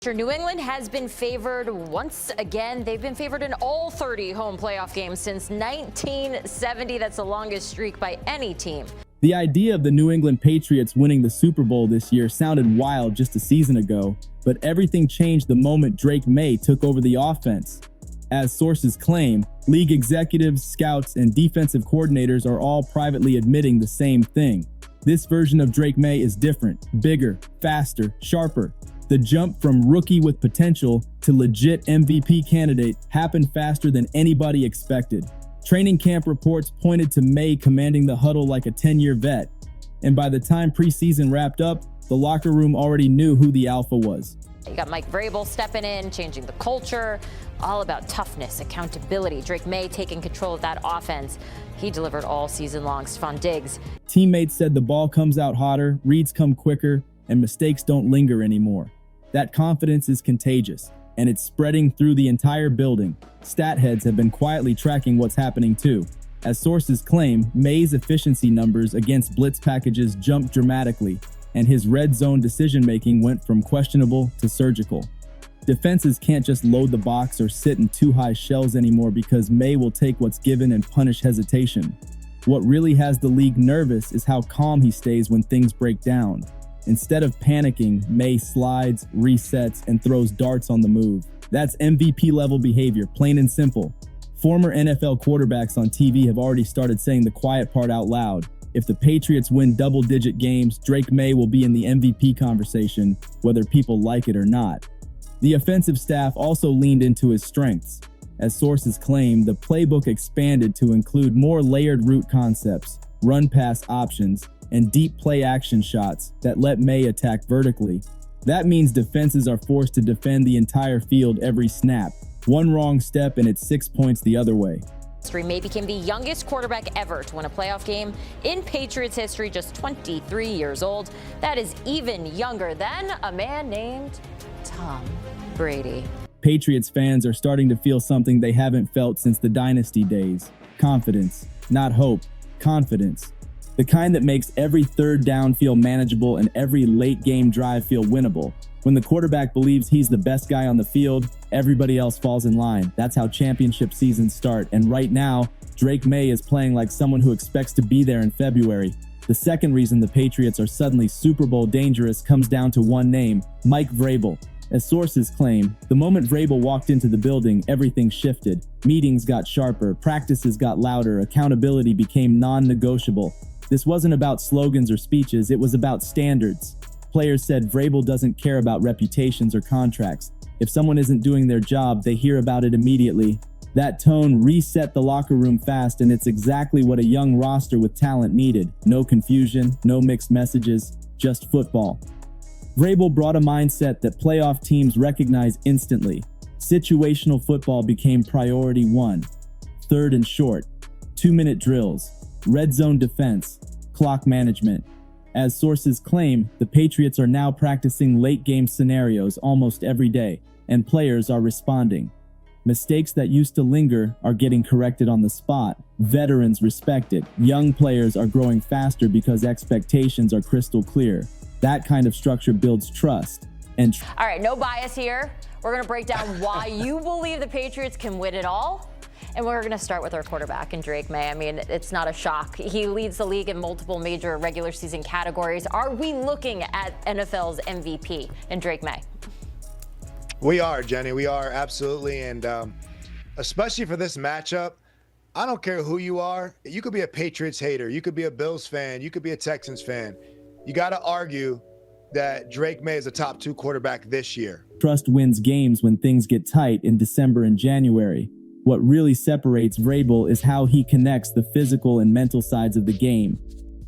New England has been favored once again. They've been favored in all 30 home playoff games since 1970. That's the longest streak by any team. The idea of the New England Patriots winning the Super Bowl this year sounded wild just a season ago, but everything changed the moment Drake Maye took over the offense. As sources claim, league executives, scouts, and defensive coordinators are all privately admitting the same thing. This version of Drake Maye is different, bigger, faster, sharper. The jump from rookie with potential to legit MVP candidate happened faster than anybody expected. Training camp reports pointed to Maye commanding the huddle like a 10-year vet. And by the time preseason wrapped up, the locker room already knew who the alpha was. You got Mike Vrabel stepping in, changing the culture, all about toughness, accountability. Drake Maye taking control of that offense. He delivered all season long. Stephon Diggs. Teammates said the ball comes out hotter, reads come quicker, and mistakes don't linger anymore. That confidence is contagious, and it's spreading through the entire building. Stat heads have been quietly tracking what's happening too. As sources claim, Maye's efficiency numbers against blitz packages jumped dramatically, and his red zone decision-making went from questionable to surgical. Defenses can't just load the box or sit in too high shells anymore because Maye will take what's given and punish hesitation. What really has the league nervous is how calm he stays when things break down. Instead of panicking, Maye slides, resets, and throws darts on the move. That's MVP-level behavior, plain and simple. Former NFL quarterbacks on TV have already started saying the quiet part out loud. If the Patriots win double-digit games, Drake Maye will be in the MVP conversation, whether people like it or not. The offensive staff also leaned into his strengths. As sources claim, the playbook expanded to include more layered route concepts, run-pass options, and deep play-action shots that let Maye attack vertically. That means defenses are forced to defend the entire field every snap. One wrong step and it's 6 points the other way. Maye became the youngest quarterback ever to win a playoff game in Patriots history, just 23 years old. That is even younger than a man named Tom Brady. Patriots fans are starting to feel something they haven't felt since the dynasty days. Confidence, not hope, confidence. The kind that makes every third down feel manageable and every late game drive feel winnable. When the quarterback believes he's the best guy on the field, everybody else falls in line. That's how championship seasons start. And right now, Drake Maye is playing like someone who expects to be there in February. The second reason the Patriots are suddenly Super Bowl dangerous comes down to one name, Mike Vrabel. As sources claim, the moment Vrabel walked into the building, everything shifted. Meetings got sharper, practices got louder, accountability became non-negotiable. This wasn't about slogans or speeches, it was about standards. Players said Vrabel doesn't care about reputations or contracts. If someone isn't doing their job, they hear about it immediately. That tone reset the locker room fast, and it's exactly what a young roster with talent needed. No confusion, no mixed messages, just football. Vrabel brought a mindset that playoff teams recognize instantly. Situational football became priority one. Third and short, 2-minute drills, red zone defense, clock management. As sources claim, the Patriots are now practicing late-game scenarios almost every day, and players are responding. Mistakes that used to linger are getting corrected on the spot. Veterans respect it. Young players are growing faster because expectations are crystal clear. That kind of structure builds trust. All right, no bias here. We're going to break down why you believe the Patriots can win it all. And we're going to start with our quarterback in Drake Maye. I mean, it's not a shock. He leads the league in multiple major regular season categories. Are we looking at NFL's MVP in Drake Maye? We are, Jenny. We are, absolutely. And especially for this matchup, I don't care who you are. You could be a Patriots hater. You could be a Bills fan. You could be a Texans fan. You got to argue that Drake Maye is a top 2 quarterback this year. Trust wins games when things get tight in December and January. What really separates Vrabel is how he connects the physical and mental sides of the game.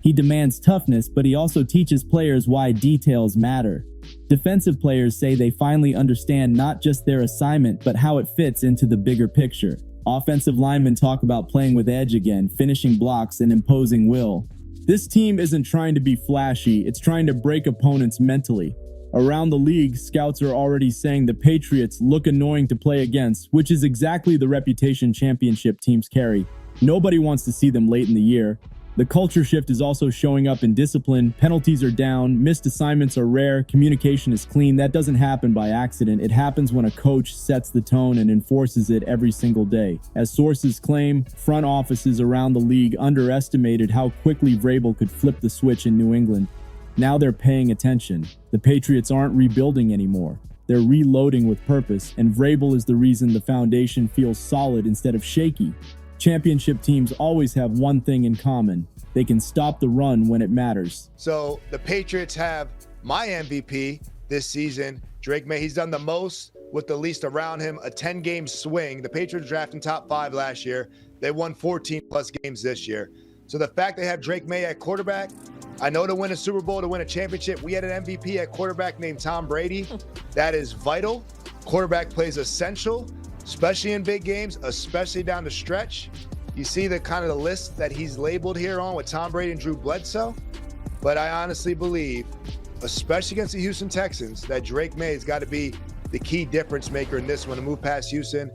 He demands toughness, but he also teaches players why details matter. Defensive players say they finally understand not just their assignment, but how it fits into the bigger picture. Offensive linemen talk about playing with edge again, finishing blocks, and imposing will. This team isn't trying to be flashy, it's trying to break opponents mentally. Around the league, scouts are already saying the Patriots look annoying to play against, which is exactly the reputation championship teams carry. Nobody wants to see them late in the year. The culture shift is also showing up in discipline. Penalties are down, missed assignments are rare, communication is clean. That doesn't happen by accident. It happens when a coach sets the tone and enforces it every single day. As sources claim, front offices around the league underestimated how quickly Vrabel could flip the switch in New England. Now they're paying attention. The Patriots aren't rebuilding anymore. They're reloading with purpose, and Vrabel is the reason the foundation feels solid instead of shaky. Championship teams always have one thing in common. They can stop the run when it matters. So the Patriots have my MVP this season, Drake Maye. He's done the most with the least around him, a 10-game swing. The Patriots drafted top 5 last year. They won 14-plus games this year. So the fact they have Drake Maye at quarterback, I know to win a Super Bowl, to win a championship, we had an MVP at quarterback named Tom Brady. That is vital. Quarterback plays essential, especially in big games, especially down the stretch. You see the kind of the list that he's labeled here on with Tom Brady and Drew Bledsoe. But I honestly believe, especially against the Houston Texans, that Drake Maye has got to be the key difference maker in this one to move past Houston.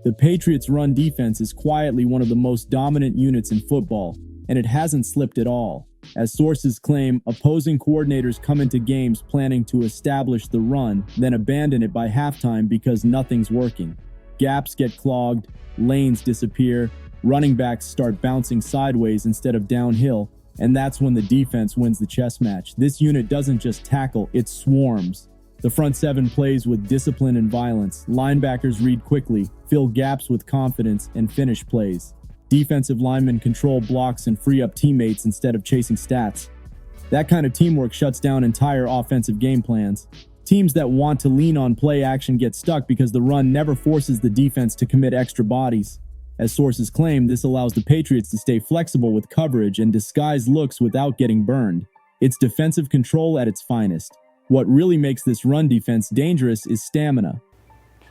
The Patriots' run defense is quietly one of the most dominant units in football, and it hasn't slipped at all. As sources claim, opposing coordinators come into games planning to establish the run, then abandon it by halftime because nothing's working. Gaps get clogged, lanes disappear, running backs start bouncing sideways instead of downhill, and that's when the defense wins the chess match. This unit doesn't just tackle, it swarms. The front seven plays with discipline and violence. Linebackers read quickly, fill gaps with confidence, and finish plays. Defensive linemen control blocks and free up teammates instead of chasing stats. That kind of teamwork shuts down entire offensive game plans. Teams that want to lean on play action get stuck because the run never forces the defense to commit extra bodies. As sources claim, this allows the Patriots to stay flexible with coverage and disguise looks without getting burned. It's defensive control at its finest. What really makes this run defense dangerous is stamina.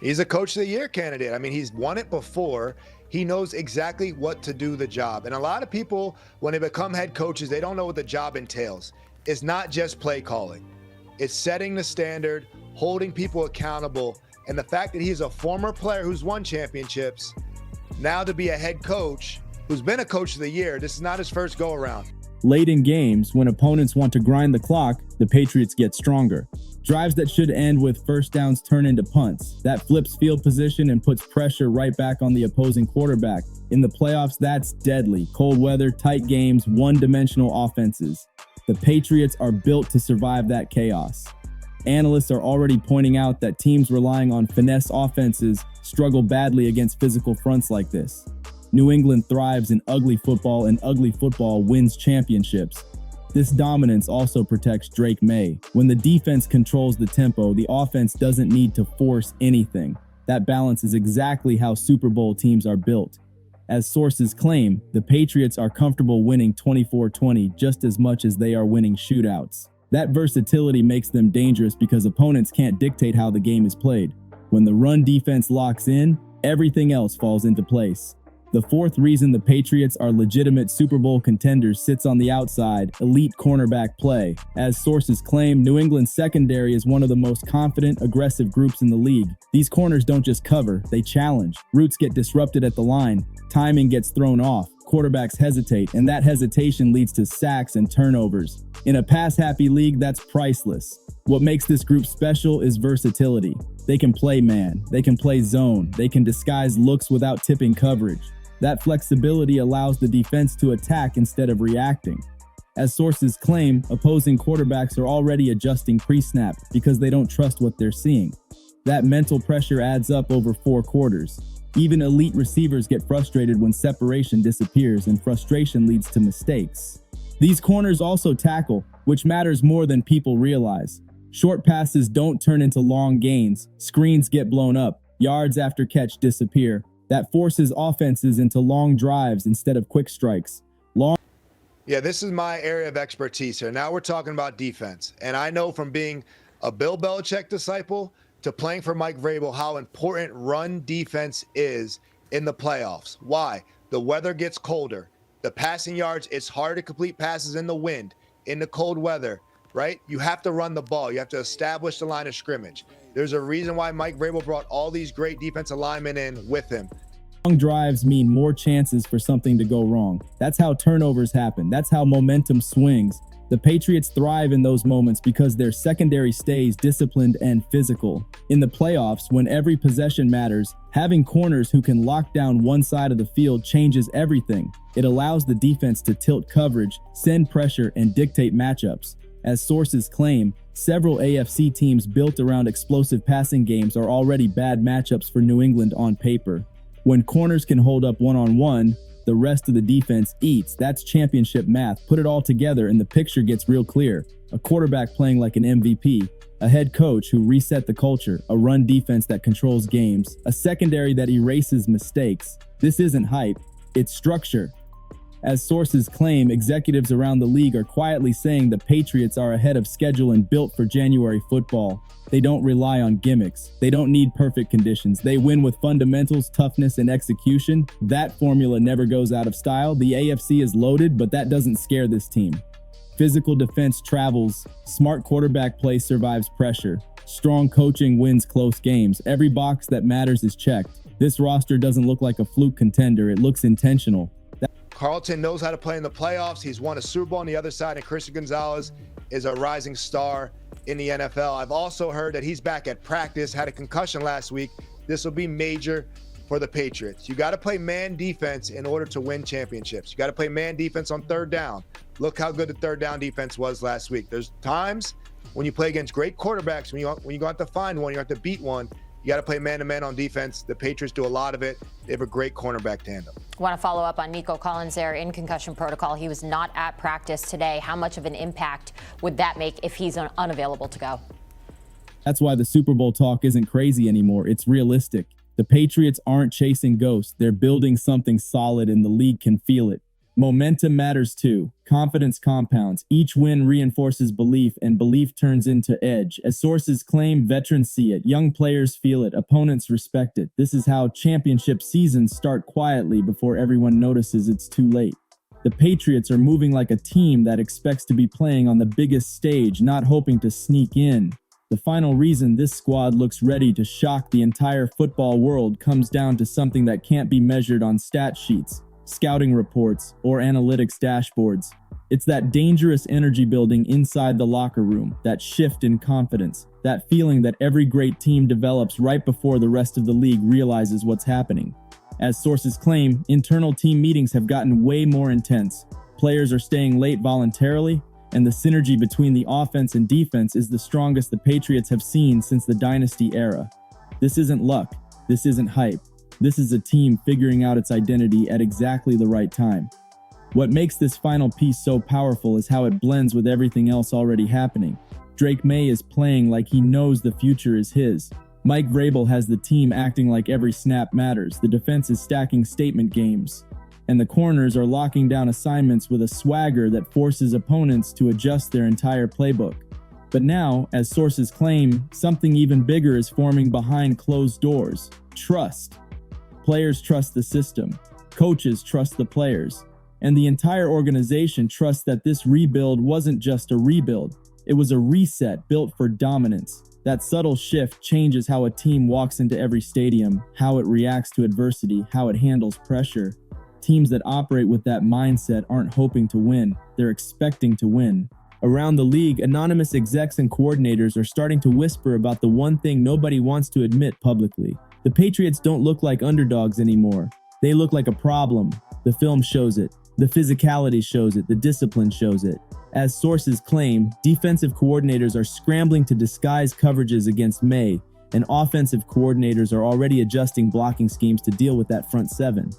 He's a Coach of the Year candidate. I mean, he's won it before. He knows exactly what to do the job. And a lot of people, when they become head coaches, they don't know what the job entails. It's not just play calling. It's setting the standard, holding people accountable. And the fact that he's a former player who's won championships, now to be a head coach who's been a Coach of the Year, this is not his first go-around. Late in games, when opponents want to grind the clock, the Patriots get stronger. Drives that should end with first downs turn into punts. That flips field position and puts pressure right back on the opposing quarterback. In the playoffs, that's deadly. Cold weather, tight games, one-dimensional offenses. The Patriots are built to survive that chaos. Analysts are already pointing out that teams relying on finesse offenses struggle badly against physical fronts like this. New England thrives in ugly football, and ugly football wins championships. This dominance also protects Drake Maye. When the defense controls the tempo, the offense doesn't need to force anything. That balance is exactly how Super Bowl teams are built. As sources claim, the Patriots are comfortable winning 24-20 just as much as they are winning shootouts. That versatility makes them dangerous because opponents can't dictate how the game is played. When the run defense locks in, everything else falls into place. The fourth reason the Patriots are legitimate Super Bowl contenders sits on the outside: elite cornerback play. As sources claim, New England's secondary is one of the most confident, aggressive groups in the league. These corners don't just cover, they challenge. Routes get disrupted at the line, timing gets thrown off, quarterbacks hesitate, and that hesitation leads to sacks and turnovers. In a pass-happy league, that's priceless. What makes this group special is versatility. They can play man, they can play zone, they can disguise looks without tipping coverage. That flexibility allows the defense to attack instead of reacting. As sources claim, opposing quarterbacks are already adjusting pre-snap because they don't trust what they're seeing. That mental pressure adds up over 4 quarters. Even elite receivers get frustrated when separation disappears, and frustration leads to mistakes. These corners also tackle, which matters more than people realize. Short passes don't turn into long gains, screens get blown up, yards after catch disappear. That forces offenses into long drives instead of quick strikes. Yeah, this is my area of expertise here. Now we're talking about defense. And I know from being a Bill Belichick disciple to playing for Mike Vrabel how important run defense is in the playoffs. Why? The weather gets colder. The passing yards, it's hard to complete passes in the wind, in the cold weather, right? You have to run the ball. You have to establish the line of scrimmage. There's a reason why Mike Vrabel brought all these great defensive linemen in with him. Long drives mean more chances for something to go wrong. That's how turnovers happen. That's how momentum swings. The Patriots thrive in those moments because their secondary stays disciplined and physical. In the playoffs, when every possession matters, having corners who can lock down one side of the field changes everything. It allows the defense to tilt coverage, send pressure, and dictate matchups. As sources claim, several AFC teams built around explosive passing games are already bad matchups for New England on paper. When corners can hold up one-on-one, the rest of the defense eats. That's championship math. Put it all together and the picture gets real clear. A quarterback playing like an MVP, a head coach who reset the culture, a run defense that controls games, a secondary that erases mistakes. This isn't hype, it's structure. As sources claim, executives around the league are quietly saying the Patriots are ahead of schedule and built for January football. They don't rely on gimmicks. They don't need perfect conditions. They win with fundamentals, toughness, and execution. That formula never goes out of style. The AFC is loaded, but that doesn't scare this team. Physical defense travels. Smart quarterback play survives pressure. Strong coaching wins close games. Every box that matters is checked. This roster doesn't look like a fluke contender. It looks intentional. Carlton knows how to play in the playoffs. He's won a Super Bowl on the other side, and Christian Gonzalez is a rising star in the NFL. I've also heard that he's back at practice, had a concussion last week. This will be major for the Patriots. You got to play man defense in order to win championships. You got to play man defense on third down. Look how good the third down defense was last week. There's times when you play against great quarterbacks, when you go out to find one, you have to beat one. You got to play man-to-man on defense. The Patriots do a lot of it. They have a great cornerback tandem. I want to follow up on Nico Collins there in concussion protocol. He was not at practice today. How much of an impact would that make if he's unavailable to go? That's why the Super Bowl talk isn't crazy anymore. It's realistic. The Patriots aren't chasing ghosts. They're building something solid and the league can feel it. Momentum matters too. Confidence compounds. Each win reinforces belief, and belief turns into edge. As sources claim, veterans see it. Young players feel it. Opponents respect it. This is how championship seasons start quietly before everyone notices it's too late. The Patriots are moving like a team that expects to be playing on the biggest stage, not hoping to sneak in. The final reason this squad looks ready to shock the entire football world comes down to something that can't be measured on stat sheets, scouting reports, or analytics dashboards. It's that dangerous energy building inside the locker room, that shift in confidence, that feeling that every great team develops right before the rest of the league realizes what's happening. As sources claim, internal team meetings have gotten way more intense. Players are staying late voluntarily, and the synergy between the offense and defense is the strongest the Patriots have seen since the dynasty era. This isn't luck. This isn't hype. This is a team figuring out its identity at exactly the right time. What makes this final piece so powerful is how it blends with everything else already happening. Drake Maye is playing like he knows the future is his. Mike Vrabel has the team acting like every snap matters. The defense is stacking statement games. And the corners are locking down assignments with a swagger that forces opponents to adjust their entire playbook. But now, as sources claim, something even bigger is forming behind closed doors. Trust. Players trust the system, coaches trust the players, and the entire organization trusts that this rebuild wasn't just a rebuild. It was a reset built for dominance. That subtle shift changes how a team walks into every stadium, how it reacts to adversity, how it handles pressure. Teams that operate with that mindset aren't hoping to win, they're expecting to win. Around the league, anonymous execs and coordinators are starting to whisper about the one thing nobody wants to admit publicly. The Patriots don't look like underdogs anymore. They look like a problem. The film shows it. The physicality shows it. The discipline shows it. As sources claim, defensive coordinators are scrambling to disguise coverages against Maye, and offensive coordinators are already adjusting blocking schemes to deal with that front seven.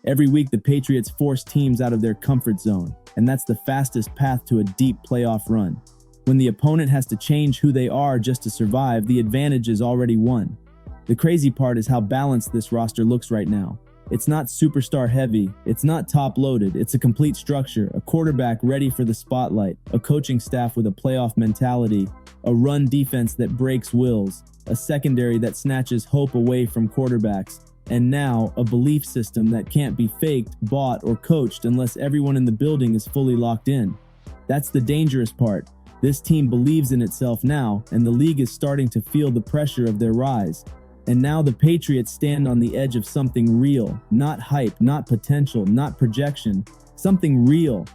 Every week, the Patriots force teams out of their comfort zone, and that's the fastest path to a deep playoff run. When the opponent has to change who they are just to survive, the advantage is already won. The crazy part is how balanced this roster looks right now. It's not superstar heavy, it's not top loaded, it's a complete structure, a quarterback ready for the spotlight, a coaching staff with a playoff mentality, a run defense that breaks wills, a secondary that snatches hope away from quarterbacks, and now a belief system that can't be faked, bought, or coached unless everyone in the building is fully locked in. That's the dangerous part. This team believes in itself now, and the league is starting to feel the pressure of their rise. And now the Patriots stand on the edge of something real, not hype, not potential, not projection, something real.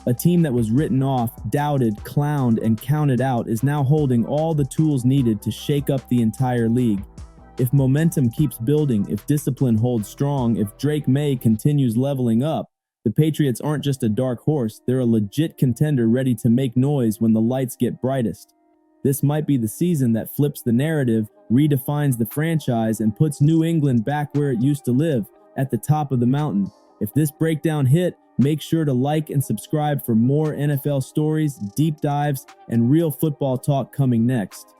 A team that was written off, doubted, clowned, and counted out is now holding all the tools needed to shake up the entire league. If momentum keeps building, if discipline holds strong, if Drake Maye continues leveling up, the Patriots aren't just a dark horse, they're a legit contender ready to make noise when the lights get brightest. This might be the season that flips the narrative, redefines the franchise, and puts New England back where it used to live, at the top of the mountain. If this breakdown hit, make sure to like and subscribe for more NFL stories, deep dives, and real football talk coming next.